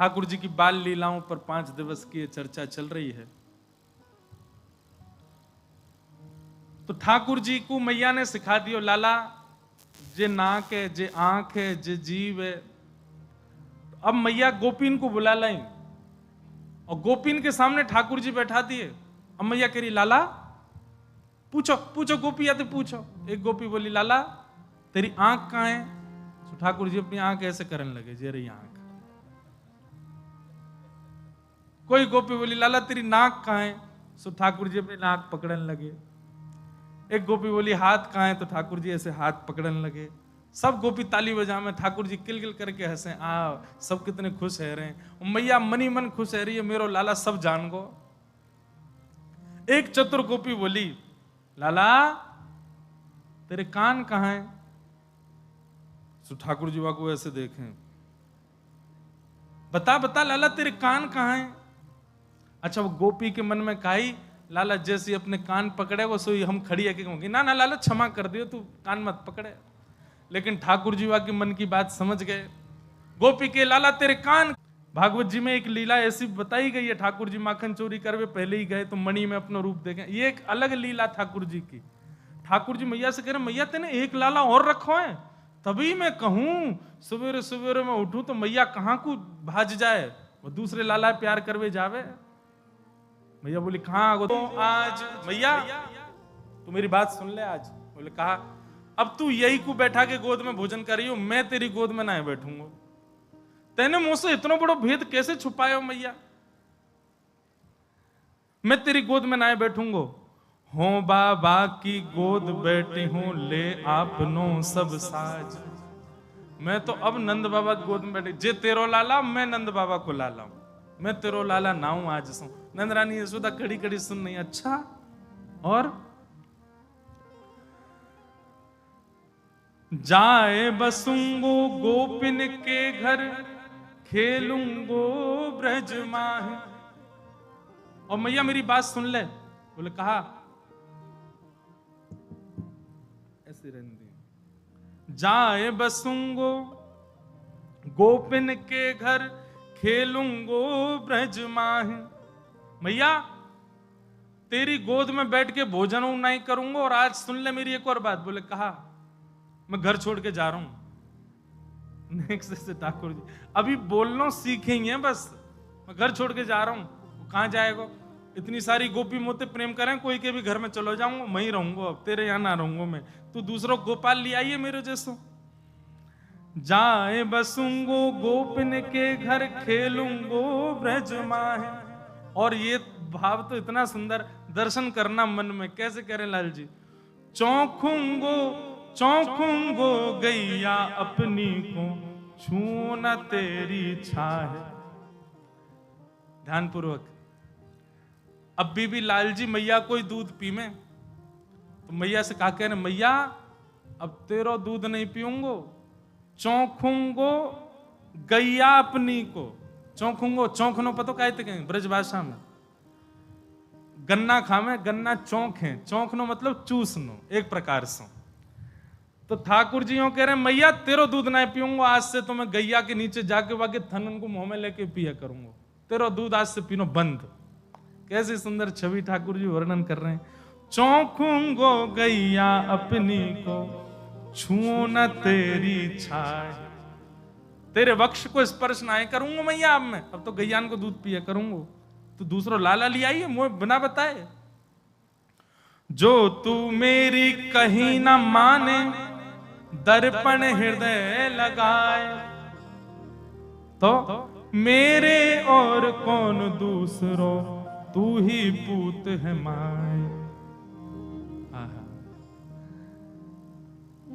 ठाकुर जी की बाल लीलाओं पर 5 दिवस की चर्चा चल रही है। तो ठाकुर जी को मैया ने सिखा दियो, लाला जे नाक है, जे आंख है, जे जीव है। अब मैया गोपीन को बुला लाई और गोपीन के सामने ठाकुर जी बैठा दिए। अब मैया कह रही, लाला पूछो पूछो गोपी आते पूछो। एक गोपी बोली, लाला तेरी आंख कहां है? तो ठाकुर जी अपनी आंख ऐसे करने लगे, जे रही आंख। कोई गोपी बोली, लाला तेरी नाक कहां है? सो ठाकुर जी अपनी नाक पकड़ने लगे। एक गोपी बोली, हाथ कहां है? तो ठाकुर जी ऐसे हाथ पकड़ने लगे। सब गोपी ताली बजावे, ठाकुर जी किलकिल करके हंसे, सब कितने खुश है रहे हैं। मैया मनी मन खुश है रही है, मेरो लाला सब जान गो। एक चतुर गोपी बोली, लाला तेरे कान कहां है? सो ठाकुर जी को ऐसे देखें, बता बता लाला तेरे कान कहां है? अच्छा, वो गोपी के मन में काई, लाला जैसे अपने कान पकड़े वो सोई हम खड़ी है कि कहूंगी, ना ना लाला क्षमा कर दियो, तू कान मत पकड़े। लेकिन ठाकुर जी के मन की बात समझ गए। गोपी के, लाला तेरे कान। भागवत जी में एक लीला ऐसी बताई गई है, ठाकुर जी माखन चोरी करवे पहले ही गए तो मणि में अपना रूप देखें। ये एक अलग लीला ठाकुर जी की। ठाकुर जी मैया से कह रहे, मैया तेने एक लाला और रखो है, तभी मैं कहूं सवेरे सवेरे में उठूं तो मैया कहां को भाज जाए, वो दूसरे लाला प्यार करवे जावे। मैया बोली, कहां आगो तो आज? मैया तू मेरी बात सुन ले आज। बोले, कहा अब तू यही को बैठा के गोद में भोजन कर रही हो, मैं तेरी गोद में ना बैठूंगा। तेने मुझसे इतना बड़ा भेद कैसे छुपाया हो मैया? मैं तेरी गोद में ना बैठूंगा। हो बाबा की गोद बैठी हूं, ले आपनो सब साज। मैं तो अब नंद बाबा की गोद में बैठी, जे तेरो लाला मैं नंद बाबा को लाला हूं, मैं तेरो लाला ना हूं आज सो। नंद रानी यशोदा कड़ी कड़ी सुन नहीं। अच्छा, और जाए बसूंगो गोपिन के घर, खेलूंगो ब्रज माहे। और मैया मेरी बात सुन ले। बोले, कहा ऐसे रहने दी। जाए बसूंगो गोपिन के घर, खेलूंगो ब्रज माहे। मैया तेरी गोद में बैठ के भोजन नहीं करूंगा, और आज सुन ले मेरी एक और बात। बोले, कहा मैं घर छोड़ के जा रहा हूं। नेक्स्ट से ठाकुर जी अभी बोलना सीखेंगे, बस मैं घर छोड़ के जा रहा हूं। वो कहां जाएगा? इतनी सारी गोपी मोते प्रेम करें, कोई के भी घर में चलो जाऊंगा, मैं ही रहूंगा, अब तेरे यहां ना रहूंगा मैं। तू दूसरों गोपाल ले आइए मेरे जैसो। जाए बसूंगो गोपिन के घर, खेलूंगो ब्रज माहे। और ये भाव तो इतना सुंदर, दर्शन करना मन में। कैसे करें लाल जी? चौंकूंगो चौंकूंगो गैया अपनी को, छू न तेरी छाह। ध्यान पूर्वक। अब भी लाल जी मैया कोई दूध पी में, तो मैया से कहा कह रहे, मैया अब तेरो दूध नहीं पीऊंगो, चौंकूंगो गैया अपनी को। चौंकूंगो, चौंकनो पतो कहते कहें ब्रज भाषा में। गन्ना खावे, गन्ना चौंक है, चौंकनो मतलब चूसनो एक प्रकार से। तो ठाकुर जी कह रहे, मैया तेरो दूध नहीं पीऊंगा, आज से तो मैं गैया के नीचे जाके वाके थनन को मुंह में लेके पिया करूंगा, तेरो दूध आज से पीनो बंद। कैसी सुंदर छवि ठाकुर जी वर्णन कर रहे हैं। चौंकूंगो गैया अपनी को, छू न तेरी छाय। तेरे वक्ष को स्पर्श ना करूंगा मैया, अब तो गैयान को दूध पिया करूंगा। तू दूसरो लाला ले आई है मुझे बिना बताए। जो तू मेरी कहीं ना माने, दर्पण हृदय लगाए। तो मेरे और कौन दूसरो, तू ही पूत है माए।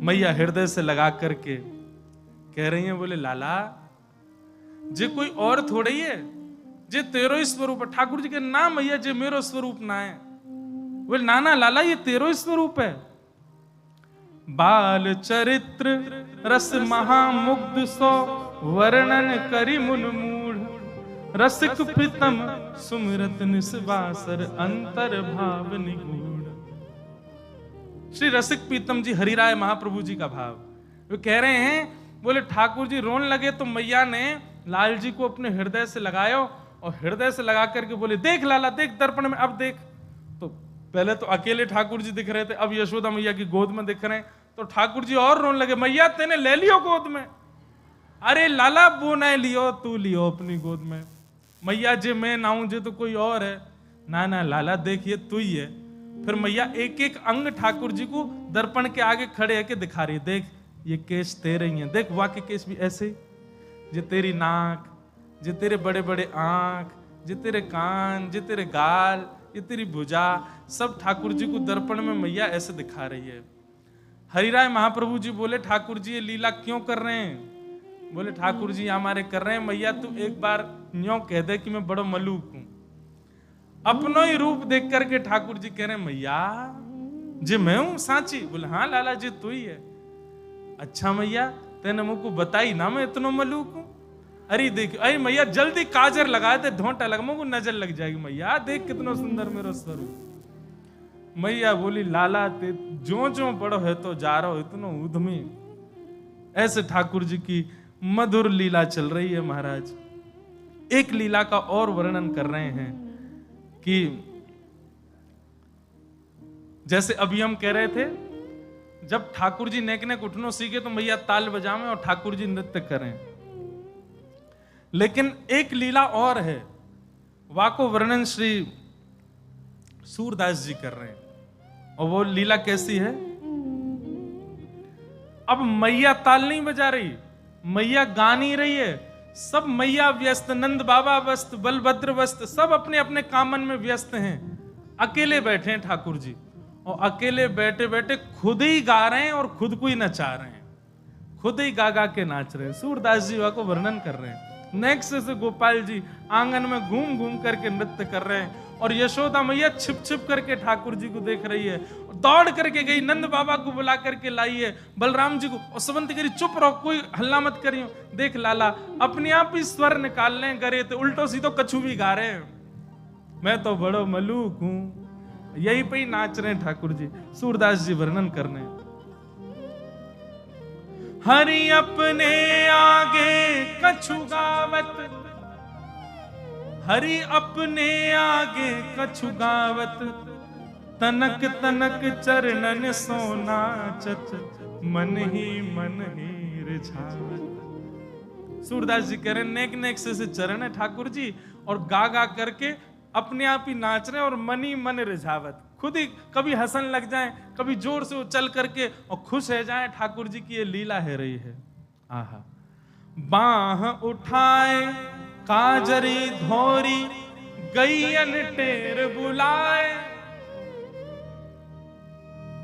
मैया हृदय से लगा करके कह रही है, बोले लाला जे कोई और थोड़ी है, जे तेरो ही स्वरूप है। ठाकुर जी के ना मैया जे मेरो स्वरूप ना है। बोले ना ना लाला ये तेरो ही स्वरूप है। बाल चरित्र रस महामुग्ध सो, वर्णन करी मुन मूढ़। रसिक प्रीतम सुमिरत निस्वासर, अंतर भाव निगूढ़। श्री रसिक प्रीतम जी हरिराय महाप्रभु जी का भाव। वे कह रहे हैं, बोले ठाकुर जी रोन लगे तो मैया ने लाल जी को अपने हृदय से लगायो और हृदय से लगा करके बोले, देख लाला देख दर्पण में, अब देख। तो पहले तो अकेले ठाकुर जी दिख रहे थे, अब यशोदा मैया की गोद में दिख रहे हैं। तो ठाकुर जी और रोने लगे, मैया तेने ले लियो गोद में। अरे लाला वो नहीं लियो, तू लियो अपनी गोद में। मैया जे मैं ना हूं जे तो कोई और है। ना ना लाला देखिए तू ही है। फिर मैया एक एक अंग ठाकुर जी को दर्पण के आगे खड़े होकर दिखा रही है, देख ये केश तेरे ही हैं, देख वाके केश भी ऐसे ही, जे तेरी नाक, जे तेरे बड़े बड़े आंख, जे तेरे कान, जे तेरे गाल, ये तेरी भुजा, सब ठाकुर जी को दर्पण में मैया ऐसे दिखा रही है। हरिराय महाप्रभु जी बोले, ठाकुर जी ये लीला क्यों कर रहे हैं? बोले ठाकुर जी हमारे कर रहे हैं, मैया तू एक बार न्यों कह दे कि मैं बड़ा मलूक हूं। अपनो ही रूप देख करके ठाकुर जी कह रहे हैं, मैया जी मैं हूं सांची? बोले हाँ लाला जी तू ही है। अच्छा मैया तेने मुझको बताई ना मैं इतना मलूक हूं? अरे देख, अरे मैया जल्दी काजर लगाए थे, ढोंटा लगा, मुझको नजर लग जाएगी। मैया देख कितना सुंदर मेरा स्वरूप। मैया बोली, लाला ते जो जो बड़ो है तो जा रहा हो, इतना उद्यमी। ऐसे ठाकुर जी की मधुर लीला चल रही है महाराज। एक लीला का और वर्णन कर रहे हैं कि जैसे अभी हम कह रहे थे, जब ठाकुर जी नेक नेक उठनो सीखे तो मैया ताल बजावे और ठाकुर जी नृत्य करें। लेकिन एक लीला और है, वाको वर्णन श्री सूरदास जी कर रहे हैं। और वो लीला कैसी है? अब मैया ताल नहीं बजा रही, मैया गा नहीं रही है, सब मैया व्यस्त, नंद बाबा व्यस्त, बलभद्र व्यस्त, सब अपने अपने कामन में व्यस्त हैं। अकेले बैठे हैं ठाकुर जी, और अकेले बैठे बैठे खुद ही गा रहे हैं और खुद को ही नचा रहे हैं, खुद ही गा गा के नाच रहे हैं। सूरदास जी को वर्णन कर रहे हैं। नेक्स्ट से गोपाल जी आंगन में घूम घूम करके नृत्य कर रहे हैं, और यशोदा मैया छिप छिप करके ठाकुर जी को देख रही है। दौड़ करके गई, नंद बाबा को बुला करके लाई है, बलराम जी को, और समंत करी चुप रहो, कोई हल्ला मत करियो। देख लाला अपने आप ही स्वर निकाल लें करे तो उल्टो सीधो कछु भी गा रहे हैं, मैं तो बड़ो मलूक हूं। यही पे ही नाच रहे हैं ठाकुर जी। सूरदास जी वर्णन करने, हरि अपने आगे कछु गावत, हरि अपने आगे कछु गावत, तनक तनक चरणन सोना चत, मन ही रिझावत। सूरदास जी कह रहे नेक नेक से चरण है ठाकुर जी, और गा गा करके अपने आप ही नाच रहे हैं, और मन ही मन रिझावत, खुद ही कभी हंसन लग जाएं, कभी जोर से उछल करके और खुश हो जाएं। ठाकुर जी की ये लीला है रही है। आहा, बाह उठाए काजरी धोरी, गैयन टेर बुलाए।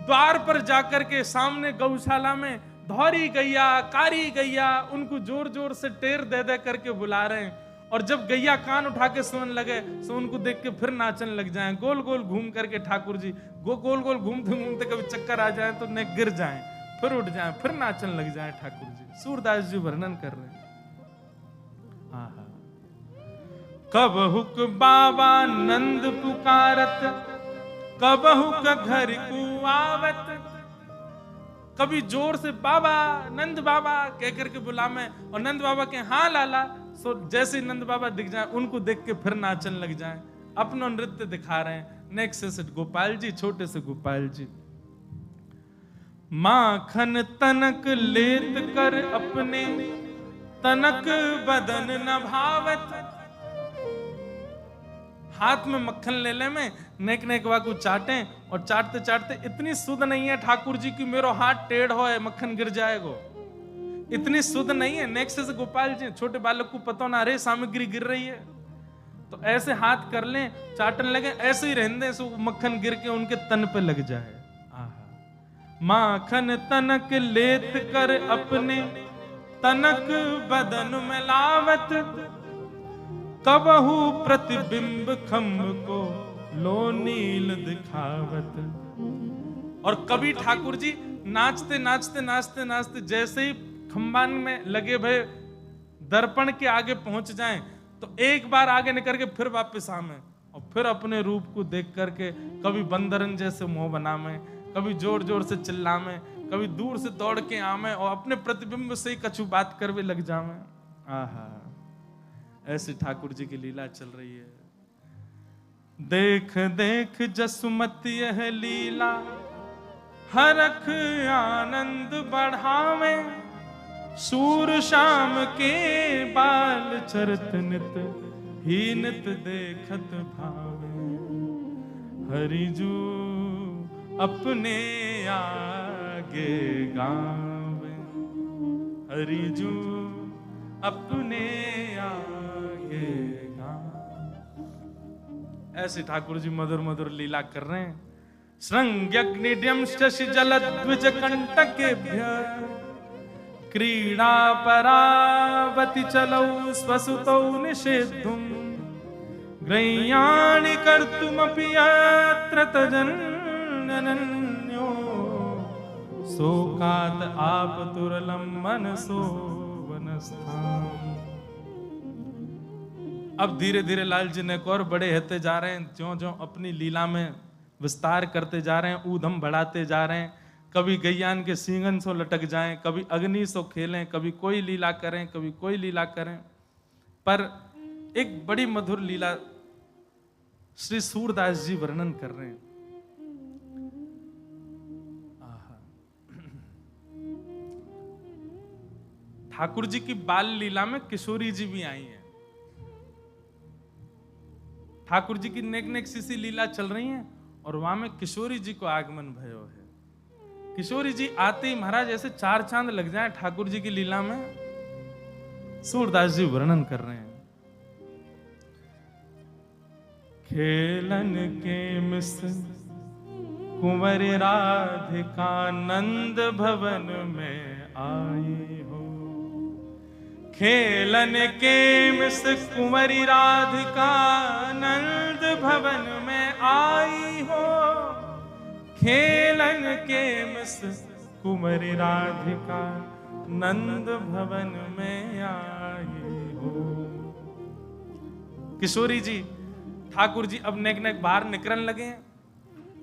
द्वार पर जाकर के सामने गौशाला में धौरी गैया, कारी गैया, उनको जोर जोर से टेर दे दे करके बुला रहे हैं। और जब गैया कान उठा के सोन लगे तो उनको देख के फिर नाचन लग जाएं, गोल गोल घूम करके ठाकुर जी गोल गोल घूमते घूमते कभी चक्कर आ जाए तो न गिर जाएं, फिर उठ जाएं, फिर नाचन लग जाएं ठाकुर जी। सूरदास जी वर्णन कर रहे हैं। कब हुक बाबा नंद पुकारत, कब हुक घर को आवत। कभी जोर से बाबा, नंद बाबा कह करके बुलावे, और नंद बाबा के हाँ लाला। सो जैसे नंद बाबा दिख जाए उनको देख के फिर नाचन लग जाए, अपना नृत्य दिखा रहे हैं। नेक्स्ट से गोपाल जी, छोटे से गोपाल जी, माखन तनक लेत कर अपने, तनक बदन न भावत। हाथ में मक्खन ले ले में नेक नेक वाकू चाटे, और चाटते चाटते इतनी सुध नहीं है ठाकुर जी की मेरो हाथ टेढ़ हो है मक्खन गिर जाएगा, इतनी सुध नहीं है। नेक्स्ट से गोपाल जी, छोटे बालक को पता ना रे सामग्री गिर रही है, तो ऐसे हाथ कर लें, चाटने लगे, ऐसे ही रहने से मक्खन गिर के उनके तन पे लग जाए। माखन तनक लेत कर अपने, तनक बदन में लावत। कबहू प्रतिबिंब खम्भ को लो नील दिखावत। और कभी ठाकुर जी नाचते नाचते नाचते नाचते जैसे ही खंबान में लगे भय दर्पण के आगे पहुंच जाएं, तो एक बार आगे निकल के फिर वापस आवे, और फिर अपने रूप को देख करके कभी बंदरन जैसे मुंह बनावे, कभी जोर जोर से चिल्लावे, कभी दूर से दौड़ के आवे, और अपने प्रतिबिंब से ही कछु बात करवे लग जावे। आहा, ऐसी ठाकुर जी की लीला चल रही है। देख देख जसुमती यह लीला, हरख आनंद बढ़ावे, सूर शाम के बाल चरत नित, ही नित देखत भावे। हरिजू अपने आगे गावे, हरिजू अपने आगे गावे। ऐसे ठाकुर जी मधुर मधुर लीला कर रहे हैं। श्रृंग्यग्निड्यम शशि जलद्विज कंटकेभ्य, क्रीड़ा परावति चलौ स्वसुतौ निषेद्धुम, ग्रह्याणि कर्तुमपि यत्र तजन्यो, शोकात् आपतुरलं मनसो वनस्थाम। अब धीरे धीरे लाल जी ने और बड़े होते जा रहे हैं, ज्यों ज्यों अपनी लीला में विस्तार करते जा रहे हैं, ऊधम बढ़ाते जा रहे हैं। कभी गैयान के सींगन सो लटक जाएं, कभी अग्नि सो खेलें, कभी कोई लीला करें, कभी कोई लीला करें। पर एक बड़ी मधुर लीला श्री सूरदास जी वर्णन कर रहे हैं। ठाकुर जी की बाल लीला में किशोरी जी भी आई हैं। ठाकुर जी की नेक नेक सी लीला चल रही है और वहां में किशोरी जी को आगमन भयो है। किशोरी जी आते ही महाराज ऐसे 4 चांद लग जाए ठाकुर जी की लीला में। सूरदास जी वर्णन कर रहे हैं। खेलन के मिस कुंवर राधिका नंद भवन में आई हो, खेलन के मिस कुंवरी राधिका नंद भवन में आई हो, खेलन के मिस कुंवरी राधिका नंद भवन में आई हो। किशोरी जी ठाकुर जी अब नेक नेक बाहर निकलने लगे हैं,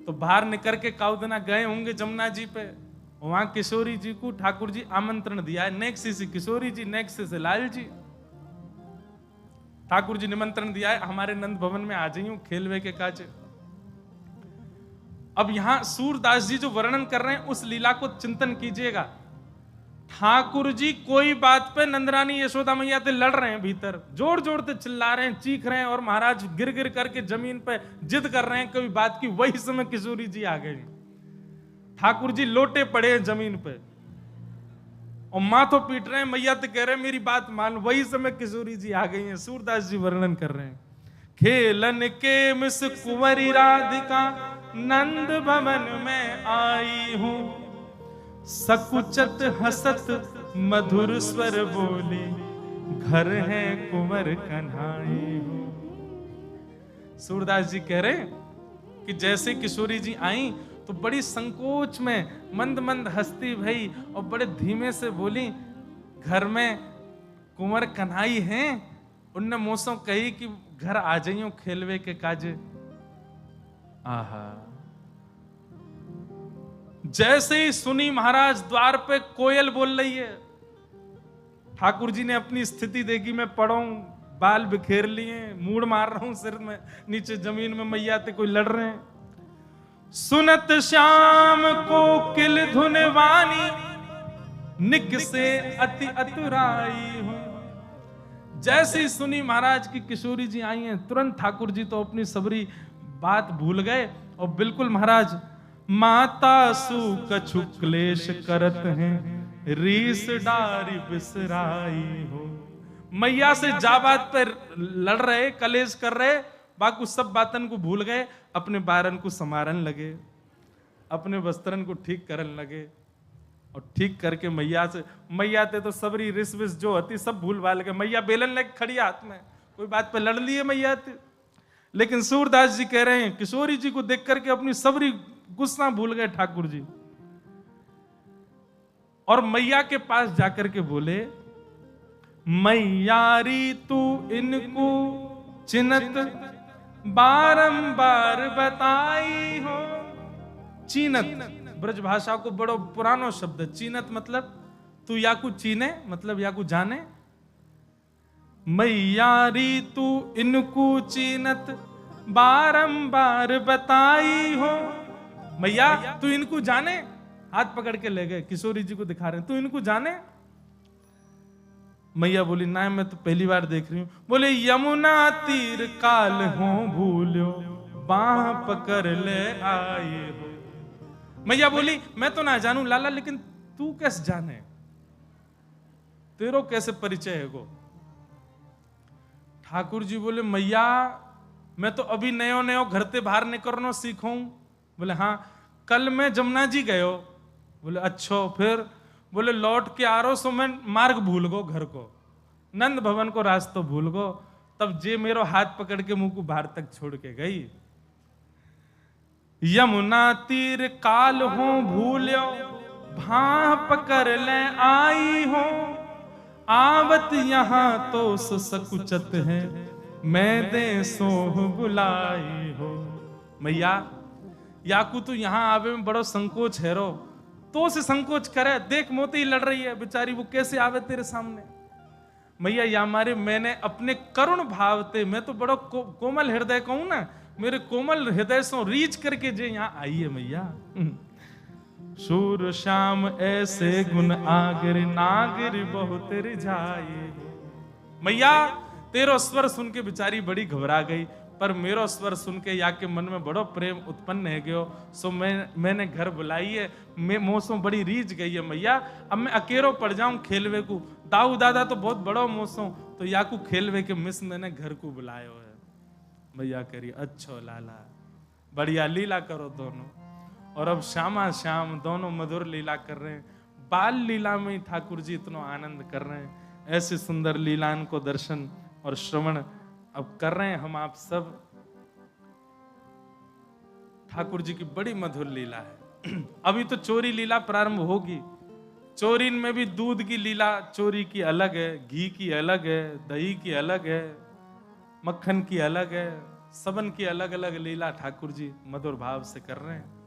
तो बाहर निकल के काउदना गए होंगे जमुना जी पे। वहां किशोरी जी को ठाकुर जी आमंत्रण दिया है। नेक्स्ट से किशोरी जी, नेक्स्ट से लाल जी। ठाकुर जी निमंत्रण दिया है, हमारे नंद भवन में आ जाइयो खेलवे के काजे। अब यहां सूरदास जी जो वर्णन कर रहे हैं उस लीला को चिंतन कीजिएगा। ठाकुर जी कोई बात पे नंदरानी यशोदा मैया से लड़ रहे हैं, भीतर जोर जोर से चिल्ला रहे हैं, चीख रहे हैं, और महाराज गिर गिर करके जमीन पे जिद कर रहे हैं कोई बात की। वही समय किशोरी जी आ गई। ठाकुर जी लोटे पड़े हैं जमीन पे और माथों पीट रहे हैं, मैया तो कह रहे हैं मेरी बात मान। वही समय किशोरी जी आ गई हैं। सूरदास जी वर्णन कर रहे हैं। खेलन के मिस कुंवरी राधिका नंद भवन में आई हूं, सकुचत हसत मधुर स्वर बोली, घर है कुंवर कन्हाई हूं। सूरदास जी कह रहे कि जैसे किशोरी जी आई तो बड़ी संकोच में मंद मंद हंसती भई और बड़े धीमे से बोली, घर में कुंवर कन्हाई हैं। उनने मोसों कही कि घर आ जाइयो खेलवे के काजे। आहा, जैसे ही सुनी महाराज द्वार पे कोयल बोल रही है। ठाकुर जी ने अपनी स्थिति देखी, मैं पड़ा हूं, बाल बिखेर लिए, मूड़ मार रहा हूं सिर में, नीचे जमीन में मैया ते कोई लड़ रहे हैं। सुनत श्याम को किल धुनवानी, निक से अति अतुराई हूं। जैसे ही सुनी महाराज की किशोरी जी आई हैं, तुरंत ठाकुर जी तो अपनी सबरी बात भूल गए और बिल्कुल महाराज माता सु कछु क्लेश करत हैं, रीस डारी बिसराई हो। मैया से जा बात पर लड़ रहे, कलेश कर रहे, बाकी सब बातन को भूल गए, अपने बारन को समारन लगे, अपने वस्त्रन को ठीक करन लगे। और ठीक करके मैया ते तो सबरी रिस विस जो होती सब भूल भाल गए। मैया बेलन लेके खड़ी हाथ में, कोई बात पे लड़ लिए मैया ते। लेकिन सूरदास जी कह रहे हैं किशोरी जी को देख करके अपनी सबरी गुस्सा भूल गए ठाकुर जी, और मैया के पास जाकर के बोले, मैयारी तू इनको चिन्हत बारंबार बताई हो। चीनत ब्रज भाषा को बड़ो पुरानो शब्द है। चीनत मतलब तू या को चीने, मतलब या को जाने। मैया रीतु इनको चीनत बारंबार बताई हो। मैया तू इनको जाने, हाथ पकड़ के ले गए, किशोरी जी को दिखा रहे हैं, तू इनको जाने। मैया बोली ना, मैं तो पहली बार देख रही हूं। बोले यमुना तीर काल हो भूलो, बाह पकड़ ले आए हो। मैया बोली मैं तो ना जानू लाला, लेकिन तू कैसे जाने, तेरो कैसे परिचय है गो। ठाकुर जी बोले मैया मैं तो अभी नयो नयो घर ते बाहर निकलनो सीखूं। बोले हाँ, कल मैं जमुना जी गयो। बोले अच्छो, फिर? बोले लौट के आ रो सो मैं मार्ग भूल गो, घर को नंद भवन को रास्ता भूल गो। तब जे मेरो हाथ पकड़ के मुंह को बाहर तक छोड़ के गई। यमुना तीर काल हो भूल्यो, भां पकड़ ले आई हो। आवत यहां तो सकुचत है, मैं दे सोह बुलाई हो। मैया याकू तू यहां आवे में बड़ो संकोच है रो, तो से संकोच करे, देख मोती लड़ रही है बेचारी, वो कैसे आवे तेरे सामने। मैया या मारे मैंने अपने करुण भाव ते, मैं तो बड़ो कोमल हृदय कहूं ना, मेरे कोमल हृदय से रीच करके जे यहाँ आई है मैया। सूर श्याम ऐसे गुण आगर, नागर बहुत रिझाए। मैया तेरो स्वर सुन के बेचारी बड़ी घबरा गई, पर मेरो स्वर सुन के या के मन में बड़ो प्रेम उत्पन्न है गयो। सो मैंने घर बुलाई है, मैं मौसम बड़ी रीझ गई है मैया। अब मैं अकेलो पड़ जाऊं खेलवे को, दाऊ दादा तो बहुत बड़ो मौसम, तो याकू खेलवे के मिस मैंने घर को बुलायो है। मैया करी अच्छो लाला, बढ़िया लीला करो दोनों। और अब श्यामा श्याम दोनों मधुर लीला कर रहे हैं। बाल लीला में ही ठाकुर जी इतना आनंद कर रहे हैं। ऐसे सुंदर लीलान को दर्शन और श्रवण अब कर रहे हैं हम आप सब। ठाकुर जी की बड़ी मधुर लीला है। अभी तो चोरी लीला प्रारंभ होगी। चोरीन में भी दूध की लीला चोरी की अलग है, घी की अलग है, दही की अलग है, मक्खन की अलग है, सबन की अलग अलग लीला ठाकुर जी मधुर भाव से कर रहे हैं।